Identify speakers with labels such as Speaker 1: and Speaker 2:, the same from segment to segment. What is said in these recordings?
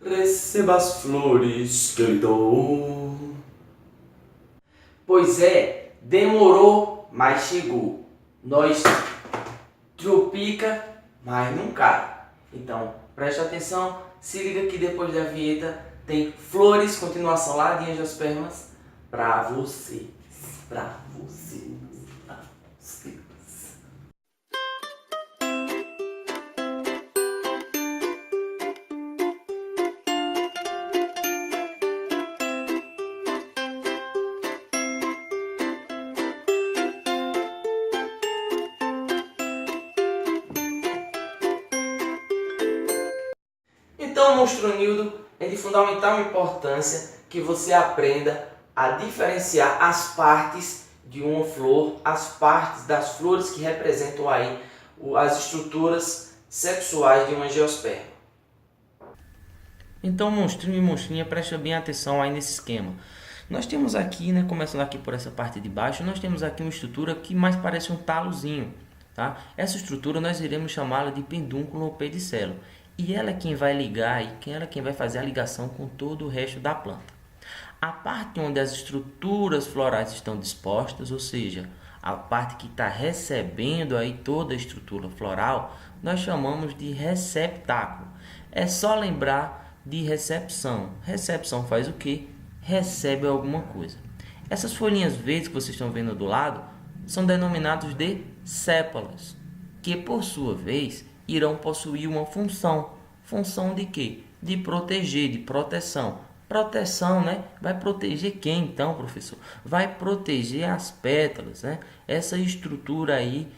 Speaker 1: Receba as flores que eu lhe dou. Pois é, demorou, mas chegou. Nós tropica, mas não cai. Então, preste atenção, se liga que depois da vinheta tem flores, continuação lá de angiospermas, pra você. Pra você. Pra você. Então, monstronildo, é de fundamental importância que você aprenda a diferenciar as partes de uma flor, as partes das flores que representam aí as estruturas sexuais de um angiosperma. Então, monstrinho e monstrinha, presta bem atenção aí nesse esquema. Nós temos aqui, né, começando aqui por essa parte de baixo, nós temos aqui uma estrutura que mais parece um talozinho. Tá? Essa estrutura nós iremos chamá-la de pedúnculo ou pedicelo. E ela é quem vai ligar, ela é quem vai fazer a ligação com todo o resto da planta. A parte onde as estruturas florais estão dispostas, ou seja, a parte que está recebendo aí toda a estrutura floral, nós chamamos de receptáculo. É só lembrar de recepção. Recepção faz o quê? Recebe alguma coisa. Essas folhinhas verdes que vocês estão vendo do lado são denominados de sépalas, que por sua vez irão possuir uma função. Função de quê? De proteger, de proteção. Proteção, né? Vai proteger quem então, professor? Vai proteger as pétalas, né? Essa estrutura aí,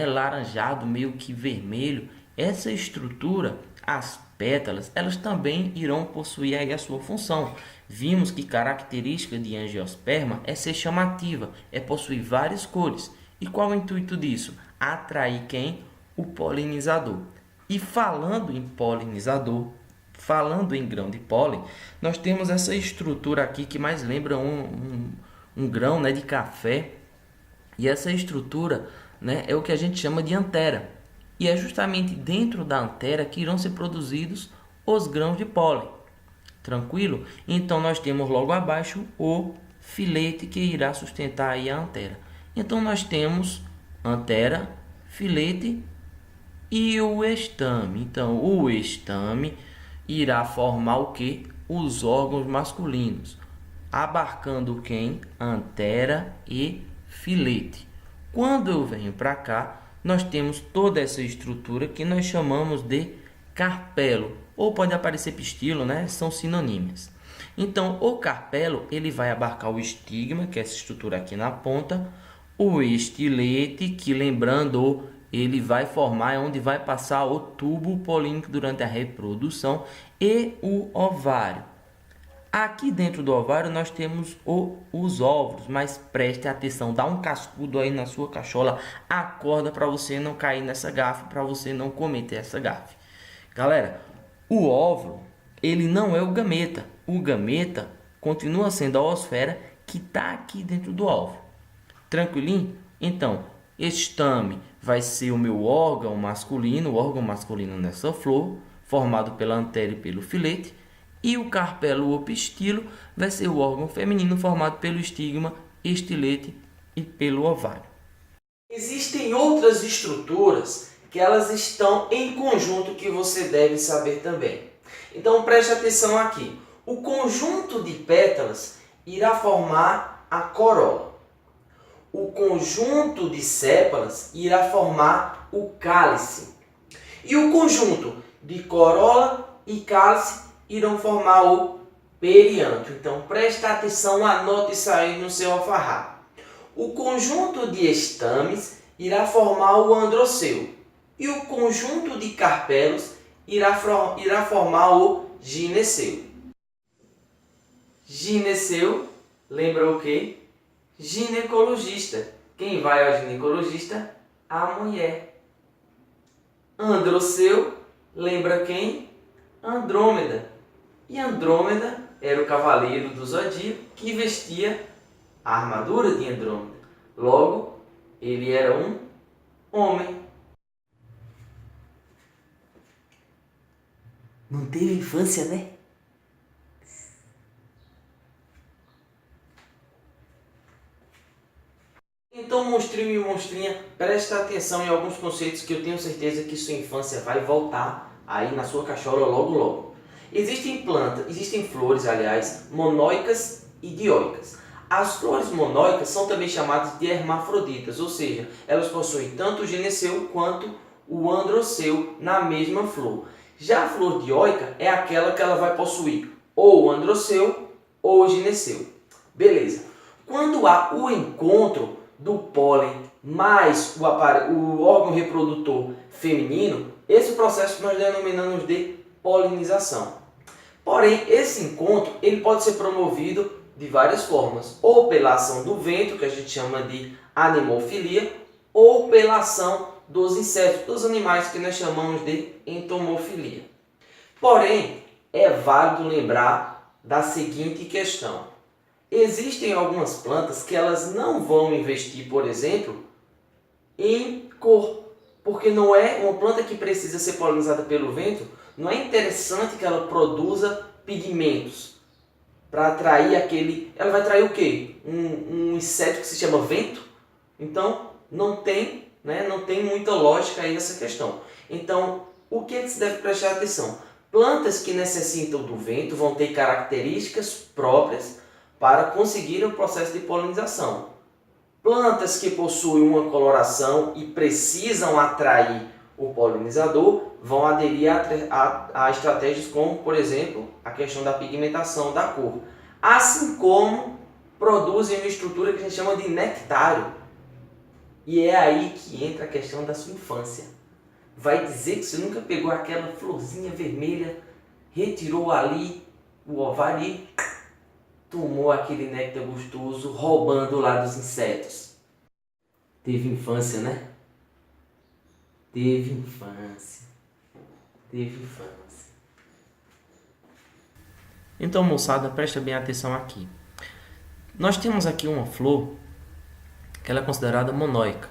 Speaker 1: laranjado, meio que vermelho, essa estrutura, as pétalas, elas também irão possuir aí a sua função. Vimos que característica de angiosperma é ser chamativa, é possuir várias cores. E qual é o intuito disso? Atrair quem? O polinizador. E falando em polinizador, falando em grão de pólen, nós temos essa estrutura aqui que mais lembra um grão, né, de café. E essa estrutura, né, é o que a gente chama de antera. E é justamente dentro da antera que irão ser produzidos os grãos de pólen. Tranquilo? Então nós temos logo abaixo o filete que irá sustentar aí a antera. Então nós temos antera, filete e o estame. Então o estame irá formar o que? Os órgãos masculinos, abarcando quem? Antera e filete. Quando eu venho para cá, nós temos toda essa estrutura que nós chamamos de carpelo, ou pode aparecer pistilo, né? São sinônimos. Então, o carpelo ele vai abarcar o estigma, que é essa estrutura aqui na ponta, o estilete, que lembrando, ele vai formar onde vai passar o tubo polínico durante a reprodução, e o ovário. Aqui dentro do ovário nós temos os óvulos, mas preste atenção, dá um cascudo aí na sua cachola, acorda para você não cair nessa gafe, para você não cometer essa gafe. Galera, o óvulo, ele não é o gameta. O gameta continua sendo a oosfera que está aqui dentro do óvulo. Tranquilinho? Então, estame vai ser o meu órgão masculino, o órgão masculino nessa flor, formado pela antera e pelo filete. E o carpelo ou pistilo vai ser o órgão feminino formado pelo estigma, estilete e pelo ovário. Existem outras estruturas que elas estão em conjunto que você deve saber também. Então preste atenção aqui. O conjunto de pétalas irá formar a corola. O conjunto de sépalas irá formar o cálice. E o conjunto de corola e cálice irão formar o periânto. Então presta atenção, anote isso aí no seu alfarrábio. O conjunto de estames irá formar o androceu. E o conjunto de carpelos irá formar o gineceu. Gineceu, lembra o quê? Ginecologista. Quem vai ao ginecologista? A mulher. Androceu, lembra quem? Andrômeda. E Andrômeda era o cavaleiro do Zodíaco que vestia a armadura de Andrômeda. Logo, ele era um homem. Não teve infância, né? Então, monstrinho e monstrinha, presta atenção em alguns conceitos que eu tenho certeza que sua infância vai voltar aí na sua cachola logo logo. Existem flores, aliás, monóicas e dioicas. As flores monóicas são também chamadas de hermafroditas, ou seja, elas possuem tanto o gineceu quanto o androceu na mesma flor. Já a flor dioica é aquela que ela vai possuir ou o androceu ou o gineceu. Beleza. Quando há o encontro do pólen mais o órgão reprodutor feminino, esse processo nós denominamos de polinização. Porém, esse encontro ele pode ser promovido de várias formas, ou pela ação do vento, que a gente chama de animofilia, ou pela ação dos insetos, dos animais, que nós chamamos de entomofilia. Porém, é válido lembrar da seguinte questão. Existem algumas plantas que elas não vão investir, por exemplo, em cor, porque não é uma planta que precisa ser polinizada pelo vento, não é interessante que ela produza pigmentos para atrair aquele... Ela vai atrair o quê? Um inseto que se chama vento? Então, não tem muita lógica aí essa questão. Então, o que se deve prestar atenção? Plantas que necessitam do vento vão ter características próprias para conseguir o processo de polinização. Plantas que possuem uma coloração e precisam atrair o polinizador vão aderir a estratégias como, por exemplo, a questão da pigmentação da cor. Assim como produzem uma estrutura que a gente chama de nectário. E é aí que entra a questão da sua infância. Vai dizer que você nunca pegou aquela florzinha vermelha, retirou ali o ovário e tomou aquele néctar gostoso, roubando lá dos insetos. Teve infância, né? Teve infância. Então, moçada, presta bem atenção aqui. Nós temos aqui uma flor que ela é considerada monóica,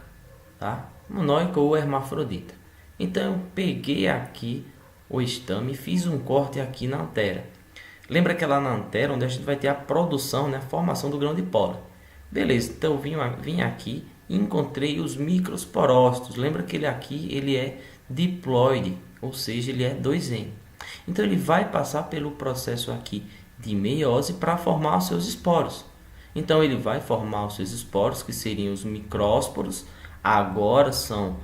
Speaker 1: tá? Monóica ou hermafrodita. Então, eu peguei aqui o estame e fiz um corte aqui na antera. Lembra que é lá na antera onde a gente vai ter a produção, né, a formação do grão de pólen. Beleza, então eu vim aqui e encontrei os microsporócitos. Lembra que ele é diploide, ou seja, ele é 2N. Então ele vai passar pelo processo aqui de meiose para formar os seus esporos. Então ele vai formar os seus esporos, que seriam os micrósporos, agora são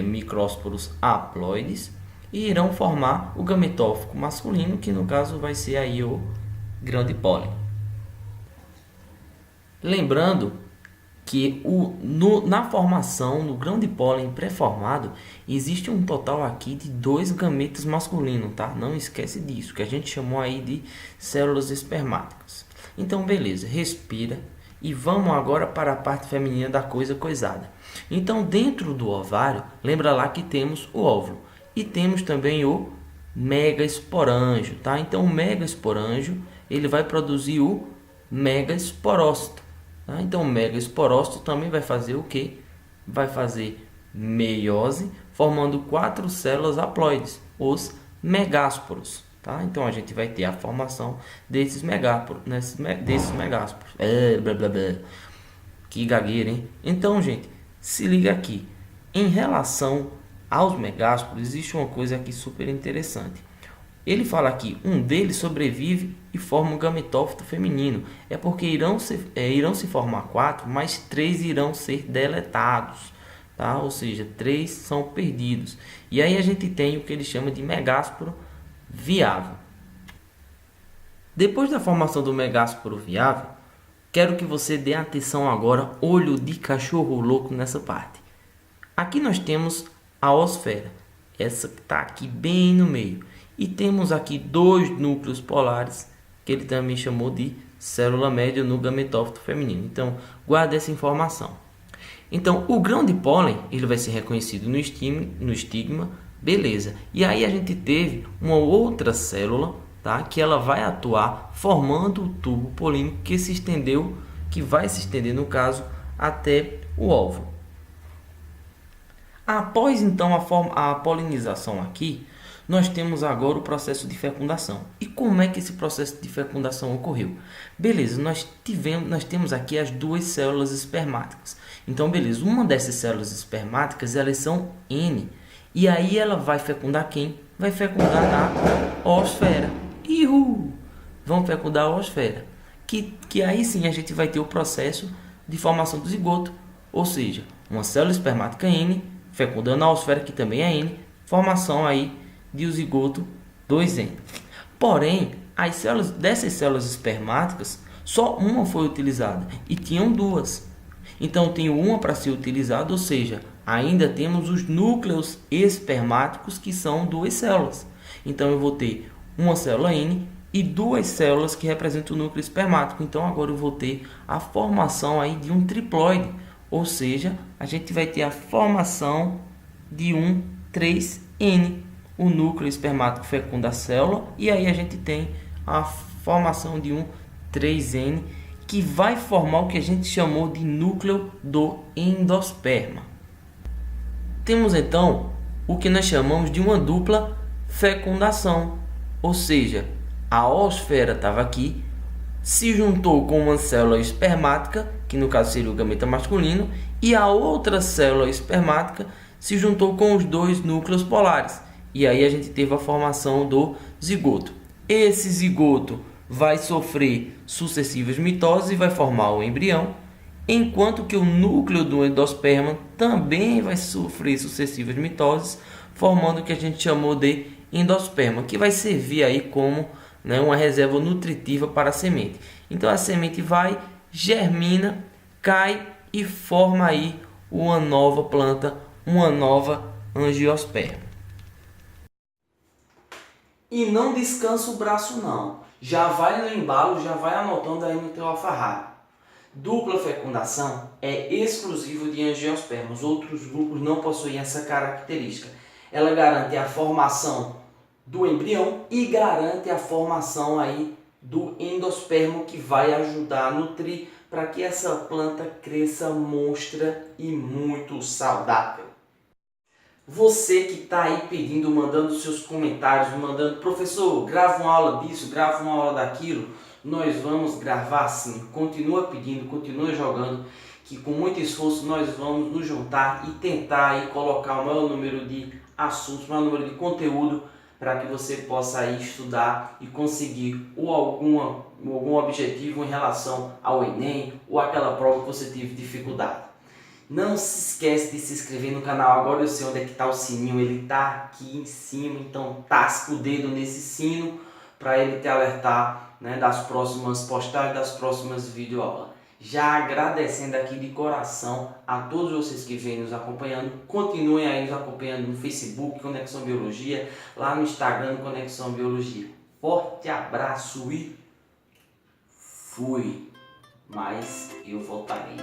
Speaker 1: micrósporos haploides, e irão formar o gametófito masculino, que no caso vai ser aí o grão de pólen. Lembrando que na formação, no grão de pólen pré-formado, existe um total aqui de 2 gametas masculinos, tá? Não esquece disso, que a gente chamou aí de células espermáticas. Então, beleza, respira e vamos agora para a parte feminina da coisada. Então, dentro do ovário, lembra lá que temos o óvulo e temos também o megasporângio, tá? Então, o megasporângio, ele vai produzir o megasporócito. Tá? Então, o megasporócito também vai fazer o quê? Vai fazer meiose, formando 4 células haploides, os megásporos. Tá? Então, a gente vai ter a formação desses megásporos. Blá, blá, blá. Que gagueira, hein? Então, gente, se liga aqui. Em relação aos megásporos, existe uma coisa aqui super interessante. Ele fala aqui, um deles sobrevive e forma um gametófito feminino. É porque irão se formar 4, mas 3 irão ser deletados. Tá? Ou seja, 3 são perdidos. E aí a gente tem o que ele chama de megásporo viável. Depois da formação do megásporo viável, quero que você dê atenção agora, olho de cachorro louco nessa parte. Aqui nós temos a osfera, essa que está aqui bem no meio. E temos aqui 2 núcleos polares, que ele também chamou de célula média no gametófito feminino. Então, guarda essa informação. Então, o grão de pólen, ele vai ser reconhecido no estigma, beleza. E aí a gente teve uma outra célula, tá? Que ela vai atuar formando o tubo polínico que vai se estender no caso até o óvulo. Após então a polinização aqui, nós temos agora o processo de fecundação. E como é que esse processo de fecundação ocorreu? Beleza, nós temos aqui as duas células espermáticas. Então, beleza, uma dessas células espermáticas, elas são N. E aí ela vai fecundar quem? Vai fecundar na oosfera. Ihu! Vão fecundar a oosfera. Que aí sim a gente vai ter o processo de formação do zigoto. Ou seja, uma célula espermática N, fecundando a oosfera, que também é N, formação aí de o zigoto 2N. Porém, dessas células espermáticas, só uma foi utilizada e tinham duas. Então, tenho uma para ser utilizada, ou seja, ainda temos os núcleos espermáticos, que são duas células. Então, eu vou ter uma célula N e duas células que representam o núcleo espermático. Então, agora eu vou ter a formação aí de um triploide, ou seja, a gente vai ter a formação de um 3N. O núcleo espermático fecunda a célula e aí a gente tem a formação de um 3N, que vai formar o que a gente chamou de núcleo do endosperma. Temos então o que nós chamamos de uma dupla fecundação, ou seja, a oosfera estava aqui, se juntou com uma célula espermática, que no caso seria o gameta masculino, e a outra célula espermática se juntou com os dois núcleos polares. E aí a gente teve a formação do zigoto. Esse zigoto vai sofrer sucessivas mitoses e vai formar o embrião, enquanto que o núcleo do endosperma também vai sofrer sucessivas mitoses, formando o que a gente chamou de endosperma, que vai servir aí como, né, uma reserva nutritiva para a semente. Então a semente vai, germina, cai e forma aí uma nova planta, uma nova angiosperma. E não descansa o braço não, já vai no embalo, já vai anotando aí no teu alfarrábio. Dupla fecundação é exclusivo de angiospermas, outros grupos não possuem essa característica. Ela garante a formação do embrião e garante a formação aí do endospermo, que vai ajudar a nutrir para que essa planta cresça monstra e muito saudável. Você que está aí pedindo, mandando seus comentários, mandando, professor, grava uma aula disso, grava uma aula daquilo, nós vamos gravar sim. Continua pedindo, continua jogando, que com muito esforço nós vamos nos juntar e tentar aí colocar o maior número de assuntos, o maior número de conteúdo, para que você possa aí estudar e conseguir ou algum objetivo em relação ao Enem ou aquela prova que você teve dificuldade. Não se esquece de se inscrever no canal. Agora eu sei onde é que está o sininho, ele está aqui em cima, então tasca o dedo nesse sino para ele te alertar, né, das próximas postagens, das próximas videoaulas. Já agradecendo aqui de coração a todos vocês que vêm nos acompanhando, continuem aí nos acompanhando no Facebook, Conexão Biologia, lá no Instagram, Conexão Biologia. Forte abraço e fui, mas eu voltarei.